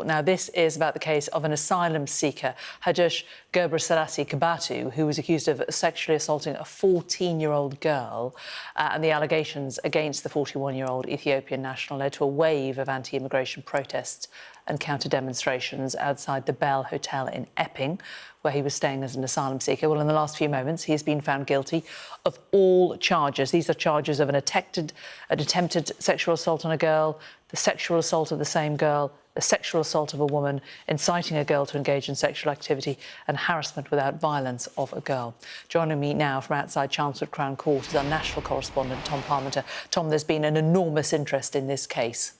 Now, this is about the case of an asylum seeker, Hadush Gerberslasie Kebatu, who was accused of sexually assaulting a 14-year-old girl, and the allegations against the 41-year-old Ethiopian national led to a wave of anti-immigration protests and counter-demonstrations outside the Bell Hotel in Epping, where he was staying as an asylum seeker. Well, in the last few moments, he has been found guilty of all charges. These are charges of an attempted sexual assault on a girl, the sexual assault of the same girl, the sexual assault of a woman, inciting a girl to engage in sexual activity, and harassment without violence of a girl. Joining me now from outside Chelmsford Crown Court is our national correspondent, Tom Parmenter. Tom, there's been an enormous interest in this case.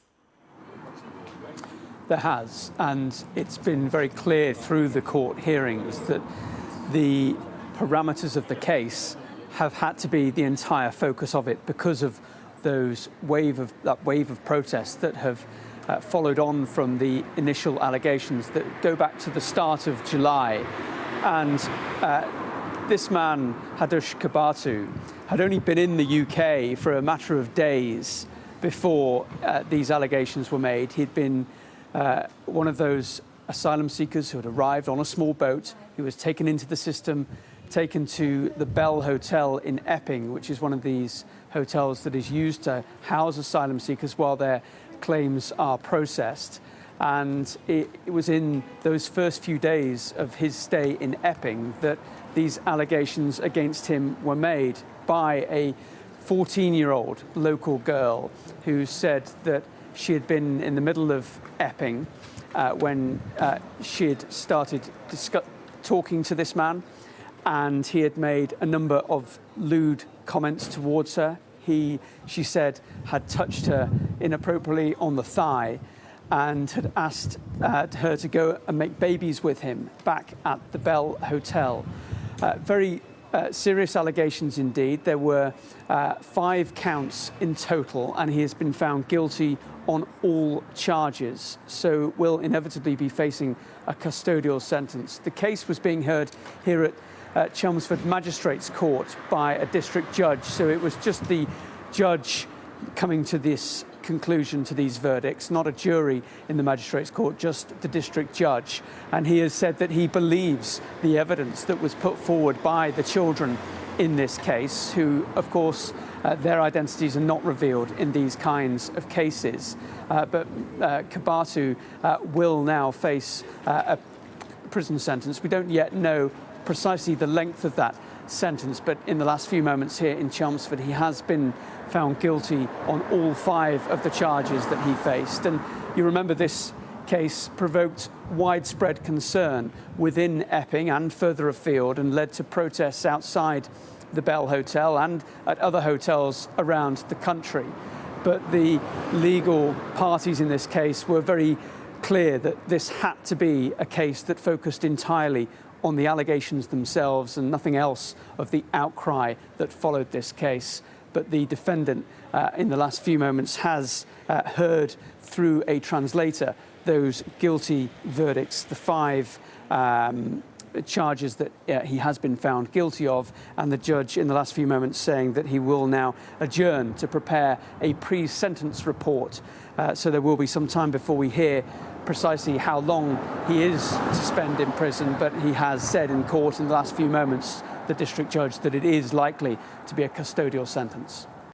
There has, and it's been very clear through the court hearings that the parameters of the case have had to be the entire focus of it because of that wave of protests that have followed on from the initial allegations that go back to the start of July. And this man, Hadush Kebatu, had only been in the UK for a matter of days before these allegations were made. He'd been one of those asylum seekers who had arrived on a small boat. He was taken into the system, taken to the Bell Hotel in Epping, which is one of these hotels that is used to house asylum seekers while their claims are processed. And it was in those first few days of his stay in Epping that these allegations against him were made by a 14-year-old local girl who said that she had been in the middle of Epping when she had started talking to this man, and he had made a number of lewd comments towards her. She said, had touched her inappropriately on the thigh and had asked her to go and make babies with him back at the Bell Hotel. Very serious allegations indeed. There were 5 counts in total, and he has been found guilty on all charges, so will inevitably be facing a custodial sentence. The case was being heard here at Chelmsford Magistrates Court by a district judge, so it was just the judge coming to this conclusion, to these verdicts, not a jury in the Magistrates Court, just the district judge. And he has said that he believes the evidence that was put forward by the children in this case, who, of course, their identities are not revealed in these kinds of cases. But Kebatu will now face a prison sentence. We don't yet know precisely the length of that sentence, but in the last few moments here in Chelmsford, he has been found guilty on all 5 of the charges that he faced. And you remember this case provoked widespread concern within Epping and further afield and led to protests outside the Bell Hotel and at other hotels around the country. But the legal parties in this case were very clear that this had to be a case that focused entirely on the allegations themselves and nothing else of the outcry that followed this case. But the defendant, in the last few moments, has heard through a translator those guilty verdicts, the 5 charges that he has been found guilty of, and the judge in the last few moments saying that he will now adjourn to prepare a pre-sentence report. So there will be some time before we hear precisely how long he is to spend in prison, but he has said in court in the last few moments, the district judge, that it is likely to be a custodial sentence.